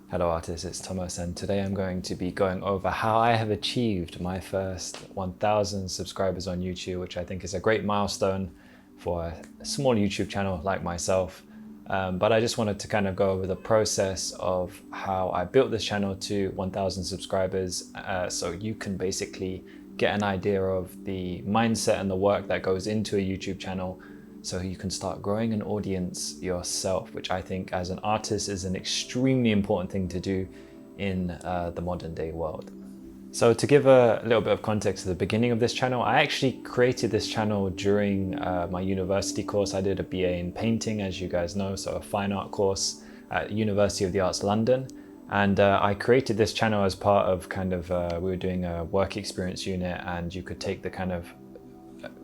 Hello artists, it's Thomas, and today I'm going to be going over how I have achieved my first 1,000 subscribers on YouTube, which I think is a great milestone for a small YouTube channel like myself. But I just wanted to kind of go over the process of how I built this channel to 1,000 subscribers, so you can basically get an idea of the mindset and the work that goes into a YouTube channel, so you can start growing an audience yourself, which I think as an artist is an extremely important thing to do in the modern day world. So to give a little bit of context to the beginning of this channel, I actually created this channel during my university course. I did a BA in painting, as you guys know, so a fine art course at University of the Arts London. And I created this channel as part of we were doing a work experience unit, and you could take the kind of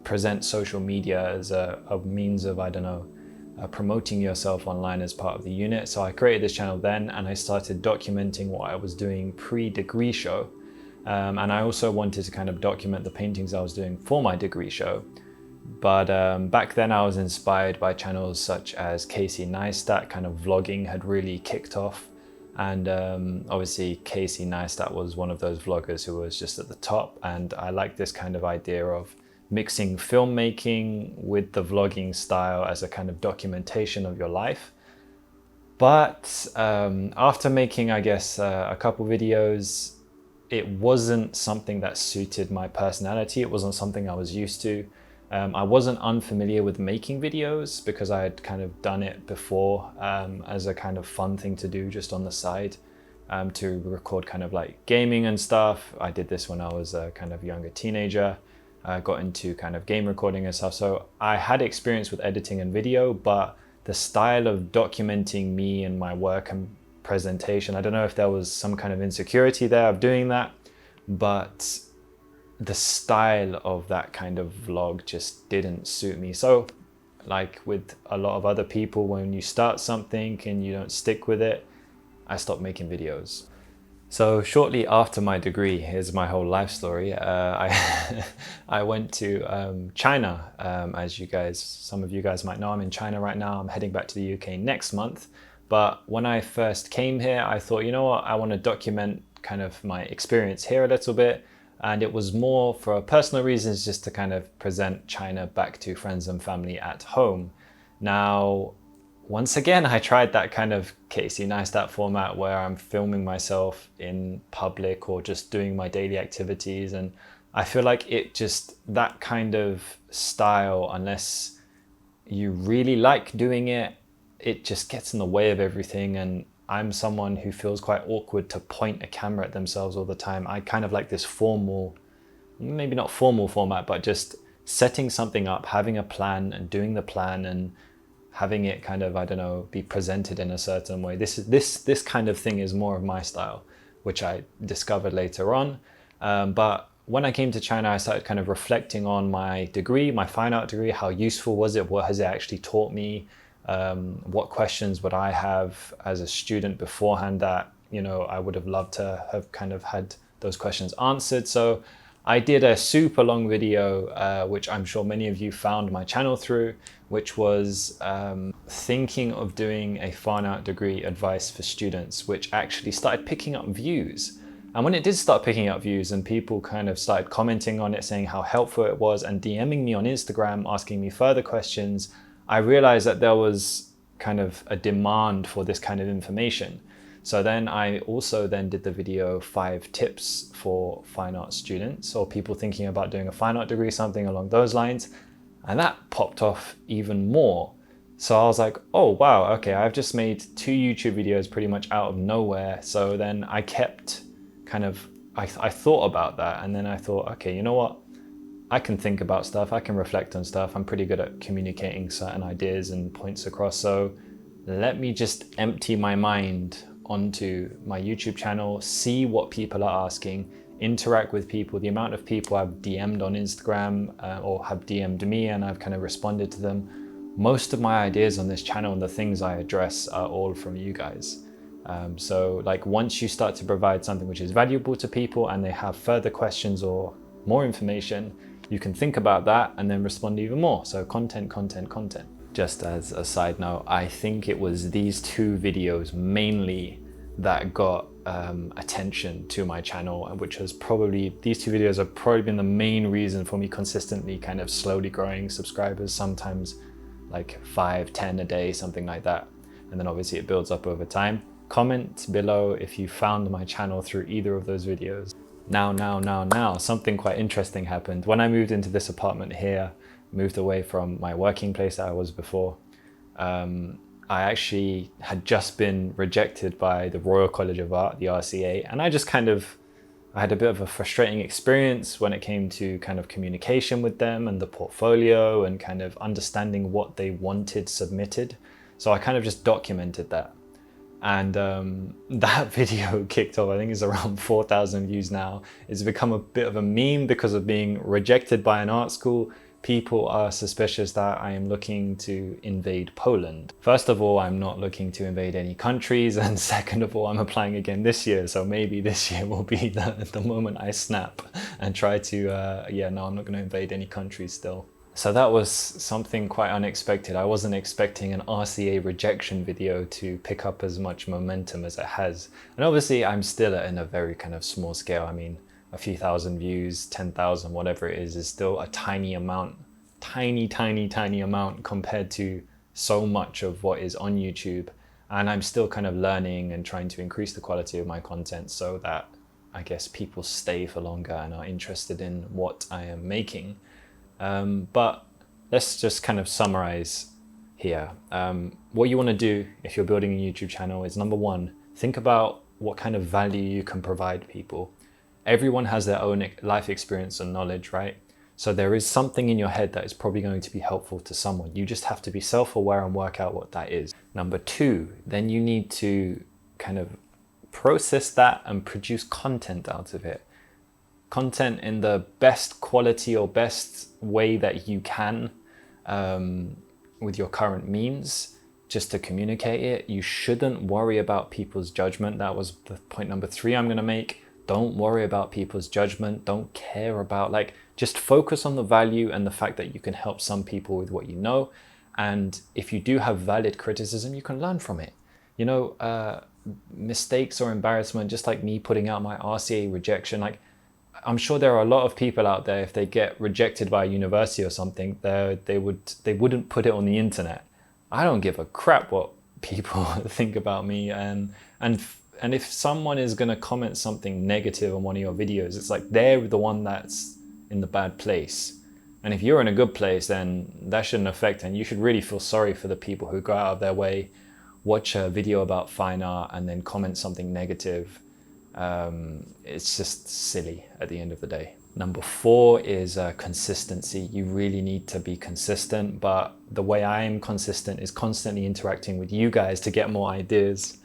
present social media as a means of, promoting yourself online as part of the unit. So I created this channel then, and I started documenting what I was doing pre-degree show. And I also wanted to kind of document the paintings I was doing for my degree show. But back then I was inspired by channels such as Casey Neistat. Kind of vlogging had really kicked off. And obviously Casey Neistat was one of those vloggers who was just at the top. And I like this kind of idea of mixing filmmaking with the vlogging style as a kind of documentation of your life. But after making, a couple videos, it wasn't something that suited my personality. It wasn't something I was used to. I wasn't unfamiliar with making videos because I had kind of done it before as a kind of fun thing to do just on the side, to record kind of like gaming and stuff. I did this when I was a kind of younger teenager. I got into kind of game recording and stuff. So I had experience with editing and video, but the style of documenting me and my work and presentation, I don't know if there was some kind of insecurity there of doing that, but the style of that kind of vlog just didn't suit me. So like with a lot of other people, when you start something and you don't stick with it, I stopped making videos. So shortly after my degree, here's my whole life story. I went to China. As some of you guys might know, I'm in China right now. I'm heading back to the UK next month. But when I first came here, I thought, you know what, I want to document kind of my experience here a little bit. And it was more for personal reasons, just to kind of present China back to friends and family at home. Now, once again, I tried that kind of Casey Neistat format where I'm filming myself in public or just doing my daily activities. And I feel like that kind of style, unless you really like doing it, it just gets in the way of everything. And I'm someone who feels quite awkward to point a camera at themselves all the time. I kind of like this formal, maybe not formal format, but just setting something up, having a plan and doing the plan and having it kind of, be presented in a certain way. This kind of thing is more of my style, which I discovered later on. But when I came to China, I started kind of reflecting on my degree, my fine art degree. How useful was it? What has it actually taught me? What questions would I have as a student beforehand that, I would have loved to have kind of had those questions answered. So I did a super long video, which I'm sure many of you found my channel through, which was thinking of doing a fine art degree advice for students, which actually started picking up views. And when it did start picking up views and people kind of started commenting on it, saying how helpful it was and DMing me on Instagram, asking me further questions, I realized that there was kind of a demand for this kind of information. So then I also did the video 5 tips for fine art students or people thinking about doing a fine art degree, something along those lines. And that popped off even more. So I was like, oh, wow, okay, I've just made 2 YouTube videos pretty much out of nowhere. So then I kept I thought about that. And then I thought, okay, you know what? I can think about stuff. I can reflect on stuff. I'm pretty good at communicating certain ideas and points across. So let me just empty my mind onto my YouTube channel, see what people are asking, interact with people. The amount of people I've DM'd on Instagram or have DM'd me and I've kind of responded to them. Most of my ideas on this channel and the things I address are all from you guys. So like once you start to provide something which is valuable to people and they have further questions or more information, you can think about that and then respond even more. So content. Just as a side note, I think it was these 2 videos mainly that got attention to my channel, which has probably, these two videos have probably been the main reason for me consistently kind of slowly growing subscribers, sometimes like 5, 10 a day, something like that. And then obviously it builds up over time. Comment below if you found my channel through either of those videos. Now, something quite interesting happened. When I moved into this apartment here, moved away from my working place that I was before, I actually had just been rejected by the Royal College of Art, the RCA, and I had a bit of a frustrating experience when it came to kind of communication with them and the portfolio and kind of understanding what they wanted submitted. So I kind of just documented that. And that video kicked off. I think it's around 4,000 views now. It's become a bit of a meme because of being rejected by an art school. People are suspicious that I am looking to invade Poland. First of all, I'm not looking to invade any countries. And second of all, I'm applying again this year. So maybe this year will be the moment I snap and try to, yeah, no, I'm not going to invade any countries still. So that was something quite unexpected. I wasn't expecting an RCA rejection video to pick up as much momentum as it has. And obviously I'm still in a very kind of small scale. I mean, a few thousand views, 10,000, whatever it is still a tiny amount, tiny amount compared to so much of what is on YouTube. And I'm still kind of learning and trying to increase the quality of my content so that I guess people stay for longer and are interested in what I am making. But let's just kind of summarize here. What you want to do if you're building a YouTube channel is, number one, think about what kind of value you can provide people. Everyone has their own life experience and knowledge, right? So there is something in your head that is probably going to be helpful to someone. You just have to be self-aware and work out what that is. Number two, then you need to kind of process that and produce content out of it. Content in the best quality or best way that you can with your current means, just to communicate it. You shouldn't worry about people's judgment. That was the point number three I'm going to make. Don't worry about people's judgment. Don't care about, like, just focus on the value and the fact that you can help some people with what you know. And if you do have valid criticism, you can learn from it. You know, mistakes or embarrassment, just like me putting out my RCA rejection, like, I'm sure there are a lot of people out there, if they get rejected by a university or something, they wouldn't put it on the internet. I don't give a crap what people think about me. And if someone is going to comment something negative on one of your videos, it's like they're the one that's in the bad place. And if you're in a good place, then that shouldn't affect, and you should really feel sorry for the people who go out of their way, watch a video about fine art and then comment something negative. It's just silly at the end of the day. Number four is consistency. You really need to be consistent, but the way I am consistent is constantly interacting with you guys to get more ideas.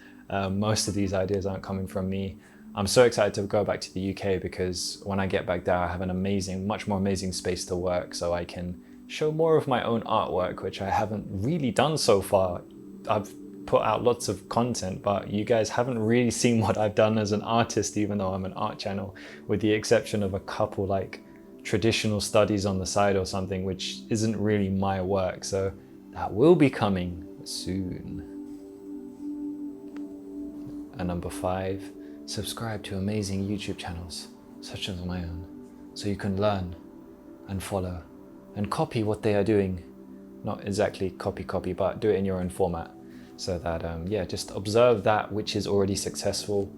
Most of these ideas aren't coming from me. I'm so excited to go back to the UK because when I get back there, I have an amazing, much more amazing space to work, so I can show more of my own artwork, which I haven't really done so far. I've put out lots of content, but you guys haven't really seen what I've done as an artist, even though I'm an art channel, with the exception of a couple like traditional studies on the side or something, which isn't really my work. So that will be coming soon. And number five, subscribe to amazing YouTube channels, such as my own, so you can learn and follow and copy what they are doing. Not exactly copy, but do it in your own format. So that, yeah, just observe that which is already successful,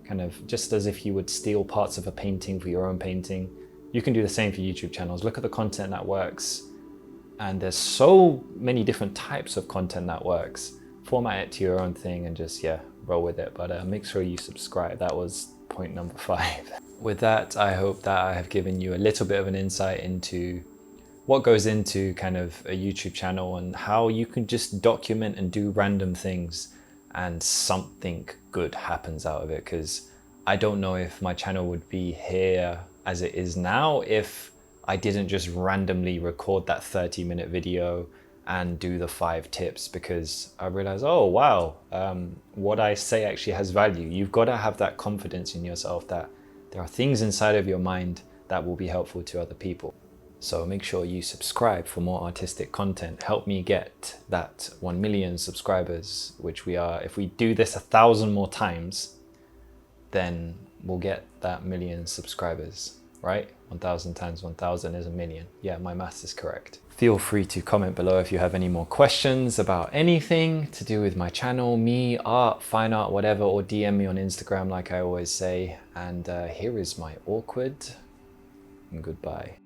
kind of just as if you would steal parts of a painting for your own painting. You can do the same for YouTube channels. Look at the content that works. And there's so many different types of content that works. Format it to your own thing and just, yeah, roll with it. But make sure you subscribe. That was point number five. With that, I hope that I have given you a little bit of an insight into what goes into kind of a YouTube channel and how you can just document and do random things and something good happens out of it. Because I don't know if my channel would be here as it is now if I didn't just randomly record that 30-minute video and do the 5 tips, because I realized, oh wow, what I say actually has value. You've got to have that confidence in yourself that there are things inside of your mind that will be helpful to other people. So make sure you subscribe for more artistic content. Help me get that 1 million subscribers, which we are. If we do this 1,000 more times, then we'll get that million subscribers, right? 1,000 times 1,000 is a million. Yeah, my maths is correct. Feel free to comment below if you have any more questions about anything to do with my channel, me, art, fine art, whatever, or DM me on Instagram like I always say. And here is my awkward and goodbye.